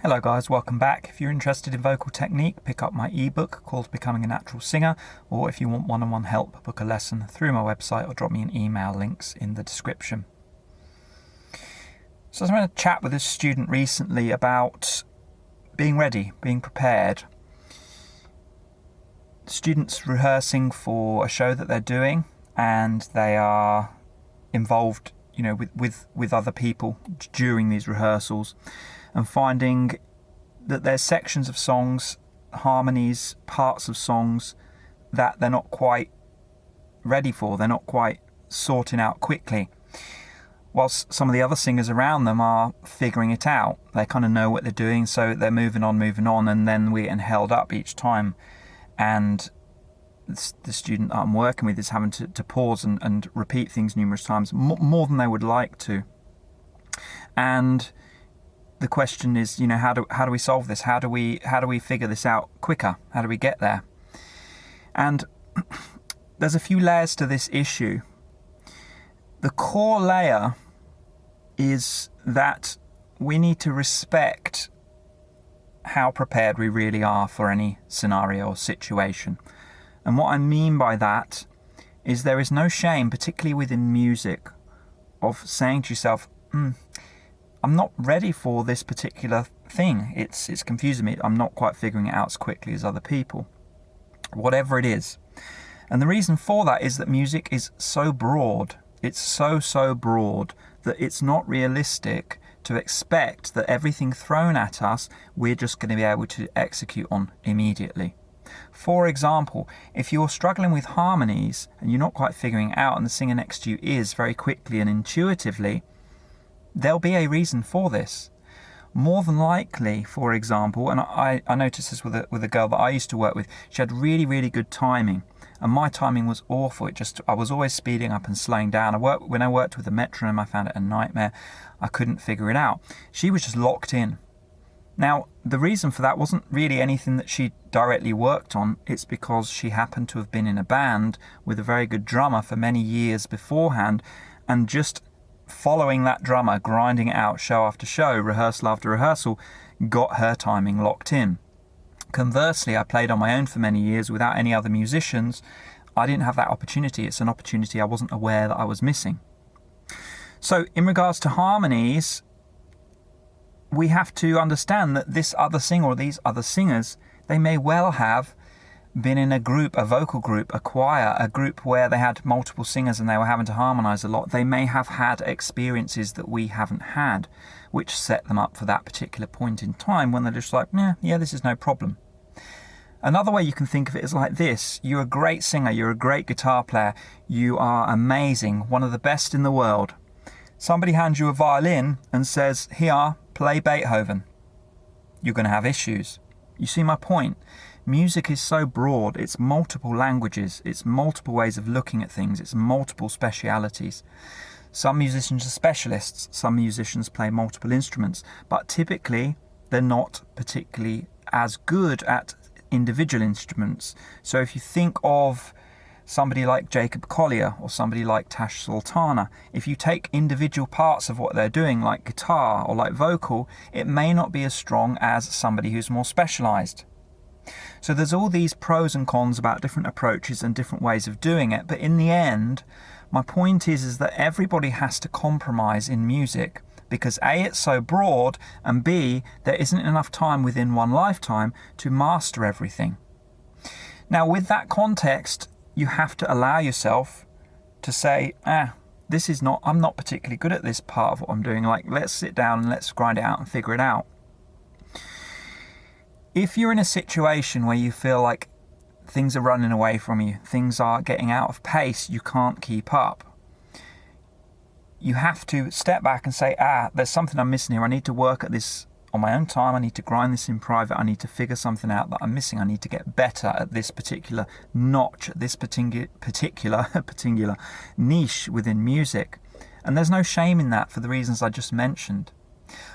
Hello guys, welcome back. If you're interested in vocal technique, pick up my ebook called Becoming a Natural Singer, or if you want one-on-one help, book a lesson through my website or drop me an email, links in the description. So I was having a chat with a student recently about being ready, being prepared. Students rehearsing for a show that they're doing, and they are involved, with other people during these rehearsals, and finding that there's sections of songs, harmonies, parts of songs that they're not quite ready for, they're not quite sorting out quickly. Whilst some of the other singers around them are figuring it out. They kind of know what they're doing, so they're moving on, and then we're getting held up each time. And the student that I'm working with is having to pause and repeat things numerous times, more than they would like to. And the question is, how do we solve this? How do we figure this out quicker? How do we get there? And there's a few layers to this issue. The core layer is that we need to respect how prepared we really are for any scenario or situation. And what I mean by that is there is no shame, particularly within music, of saying to yourself, I'm not ready for this particular thing. It's confusing me. I'm not quite figuring it out as quickly as other people. Whatever it is. And the reason for that is that music is so broad. It's so broad that it's not realistic to expect that everything thrown at us, we're just going to be able to execute on immediately. For example, if you're struggling with harmonies and you're not quite figuring it out, and the singer next to you is very quickly and intuitively, there'll be a reason for this. More than likely, for example, and I noticed this with a girl that I used to work with, she had really good timing, and my timing was awful. I was always speeding up and slowing down. When I worked with a metronome, I found it a nightmare. I couldn't figure it out. She was just locked in. Now, the reason for that wasn't really anything that she directly worked on. It's because she happened to have been in a band with a very good drummer for many years beforehand, and just following that drummer, grinding it out show after show, rehearsal after rehearsal, got her timing locked in. Conversely, I played on my own for many years without any other musicians. I didn't have that opportunity. It's an opportunity I wasn't aware that I was missing. So in regards to harmonies, we have to understand that this other singer or these other singers, they may well have been in a group, a vocal group, a choir, a group where they had multiple singers and they were having to harmonise a lot. They may have had experiences that we haven't had, which set them up for that particular point in time when they're just like, yeah, this is no problem. Another way you can think of it is like this. You're a great singer, you're a great guitar player, you are amazing, one of the best in the world. Somebody hands you a violin and says, here, play Beethoven. You're going to have issues. You see my point? Music is so broad, it's multiple languages, it's multiple ways of looking at things, it's multiple specialities. Some musicians are specialists, some musicians play multiple instruments, but typically they're not particularly as good at individual instruments. So if you think of somebody like Jacob Collier or somebody like Tash Sultana, if you take individual parts of what they're doing, like guitar or like vocal, it may not be as strong as somebody who's more specialised. So there's all these pros and cons about different approaches and different ways of doing it, but in the end, my point is that everybody has to compromise in music, because A, it's so broad, and B, there isn't enough time within one lifetime to master everything. Now, with that context, you have to allow yourself to say, I'm not particularly good at this part of what I'm doing. Like, let's sit down and let's grind it out and figure it out. If you're in a situation where you feel like things are running away from you, things are getting out of pace, you can't keep up, you have to step back and say, there's something I'm missing here. I need to work at this on my own time. I need to grind this in private. I need to figure something out that I'm missing. I need to get better at this particular notch, at this particular niche within music. And there's no shame in that for the reasons I just mentioned.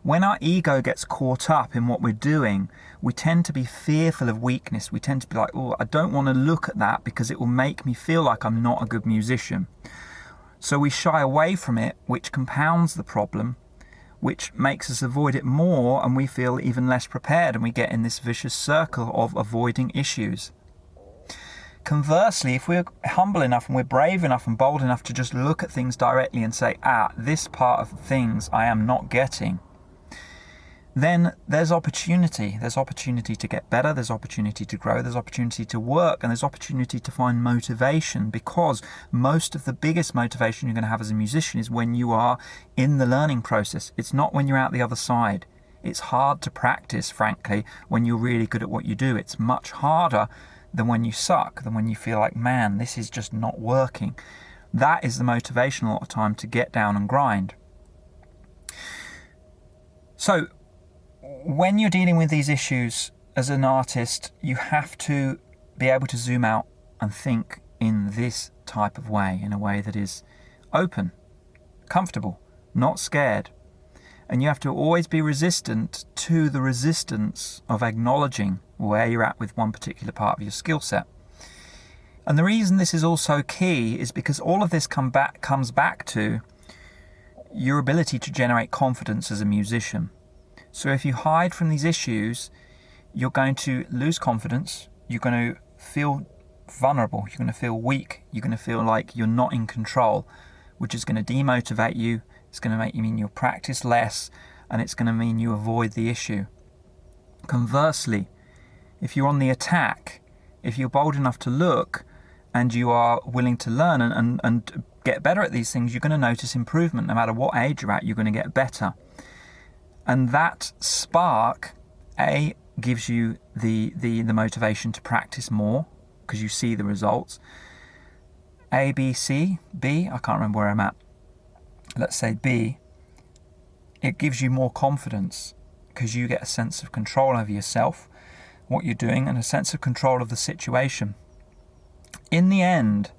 When our ego gets caught up in what we're doing, we tend to be fearful of weakness. We tend to be like, I don't want to look at that because it will make me feel like I'm not a good musician. So we shy away from it, which compounds the problem. which makes us avoid it more, and we feel even less prepared, and we get in this vicious circle of avoiding issues. Conversely, if we're humble enough and we're brave enough and bold enough to just look at things directly and say, this part of things I am not getting, then there's opportunity. There's opportunity to get better, there's opportunity to grow, there's opportunity to work, and there's opportunity to find motivation, because most of the biggest motivation you're going to have as a musician is when you are in the learning process. It's not when you're out the other side. It's hard to practice, frankly, when you're really good at what you do. It's much harder than when you suck, than when you feel like, man, this is just not working. That is the motivation a lot of time to get down and grind. So when you're dealing with these issues as an artist, you have to be able to zoom out and think in this type of way, in a way that is open, comfortable, not scared. And you have to always be resistant to the resistance of acknowledging where you're at with one particular part of your skill set. And the reason this is also key is because all of this comes back to your ability to generate confidence as a musician. So if you hide from these issues, you're going to lose confidence, you're going to feel vulnerable, you're going to feel weak, you're going to feel like you're not in control, which is going to demotivate you. It's going to mean you'll practice less, and it's going to mean you avoid the issue. Conversely, if you're on the attack, if you're bold enough to look and you are willing to learn and get better at these things, you're going to notice improvement. No matter what age you're at, you're going to get better. And that spark, gives you the motivation to practice more because you see the results. A, B, C, B, I can't remember where I'm at. Let's say B, it gives you more confidence because you get a sense of control over yourself, what you're doing, and a sense of control of the situation. In the end,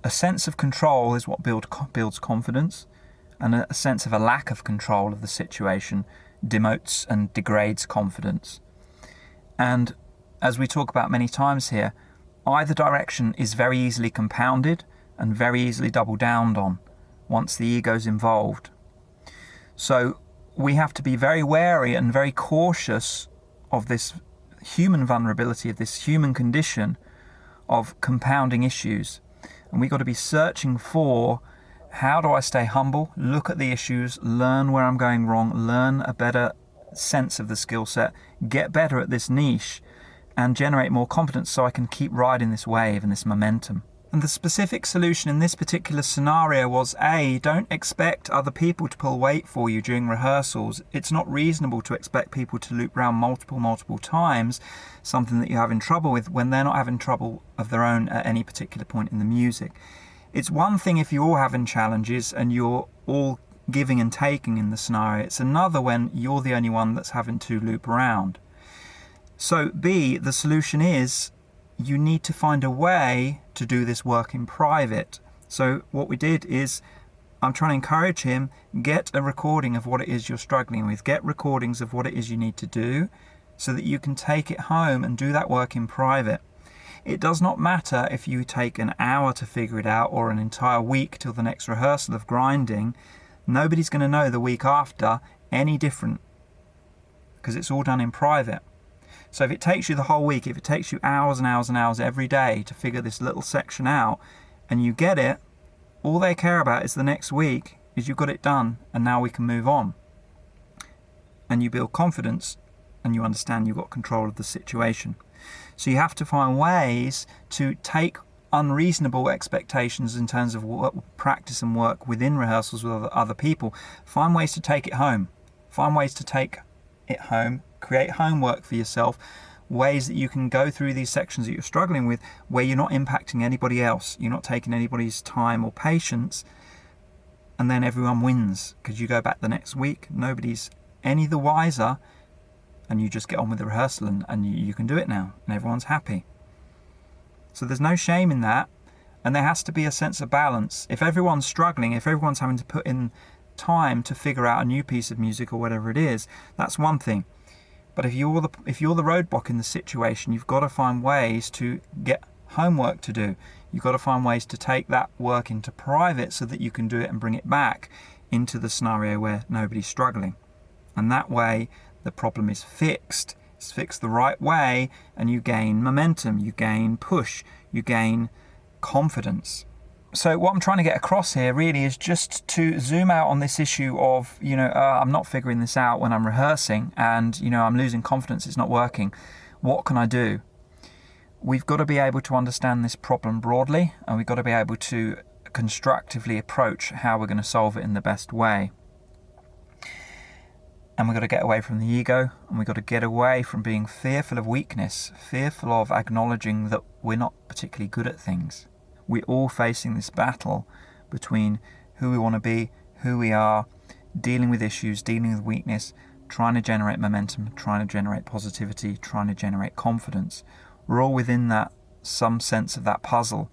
a sense of control is what builds confidence, and a sense of a lack of control of the situation demotes and degrades confidence. And as we talk about many times here, either direction is very easily compounded and very easily doubled down on once the ego's involved. So we have to be very wary and very cautious of this human vulnerability, of this human condition of compounding issues. And we've got to be searching for, how do I stay humble, look at the issues, learn where I'm going wrong, learn a better sense of the skill set, get better at this niche, and generate more confidence so I can keep riding this wave and this momentum. And the specific solution in this particular scenario was don't expect other people to pull weight for you during rehearsals. It's not reasonable to expect people to loop around multiple times, something that you're having trouble with, when they're not having trouble of their own at any particular point in the music. It's one thing if you're all having challenges and you're all giving and taking in the scenario. It's another when you're the only one that's having to loop around. So B, the solution is, you need to find a way to do this work in private. So what we did is, I'm trying to encourage him, get a recording of what it is you're struggling with. Get recordings of what it is you need to do so that you can take it home and do that work in private. It does not matter if you take an hour to figure it out or an entire week till the next rehearsal of grinding. Nobody's going to know the week after any different because it's all done in private. So if it takes you the whole week, if it takes you hours and hours and hours every day to figure this little section out, and you get it, all they care about is the next week, is you've got it done, and now we can move on. And you build confidence, and you understand you've got control of the situation. So you have to find ways to take unreasonable expectations in terms of work, practice and work within rehearsals with other people. Find ways to take it home. Find ways to take it home. Create homework for yourself, ways that you can go through these sections that you're struggling with where you're not impacting anybody else, you're not taking anybody's time or patience, and then everyone wins because you go back the next week, nobody's any the wiser, and you just get on with the rehearsal and you can do it now and everyone's happy. So there's no shame in that, and there has to be a sense of balance. If everyone's struggling, if everyone's having to put in time to figure out a new piece of music or whatever it is, that's one thing. But if you're the roadblock in the situation, you've got to find ways to get homework to do. You've got to find ways to take that work into private so that you can do it and bring it back into the scenario where nobody's struggling. And that way the problem is fixed. It's fixed the right way, and you gain momentum, you gain push, you gain confidence. So what I'm trying to get across here really is just to zoom out on this issue of, I'm not figuring this out when I'm rehearsing, and, I'm losing confidence, it's not working. What can I do? We've got to be able to understand this problem broadly, and we've got to be able to constructively approach how we're going to solve it in the best way. And we've got to get away from the ego, and we've got to get away from being fearful of weakness, fearful of acknowledging that we're not particularly good at things. We're all facing this battle between who we want to be, who we are, dealing with issues, dealing with weakness, trying to generate momentum, trying to generate positivity, trying to generate confidence. We're all within that, some sense of that puzzle.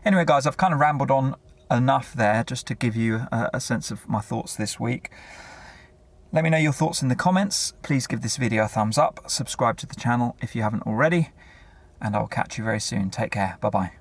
Anyway, guys, I've kind of rambled on enough there just to give you a sense of my thoughts this week. Let me know your thoughts in the comments. Please give this video a thumbs up, subscribe to the channel if you haven't already, and I'll catch you very soon. Take care. Bye-bye.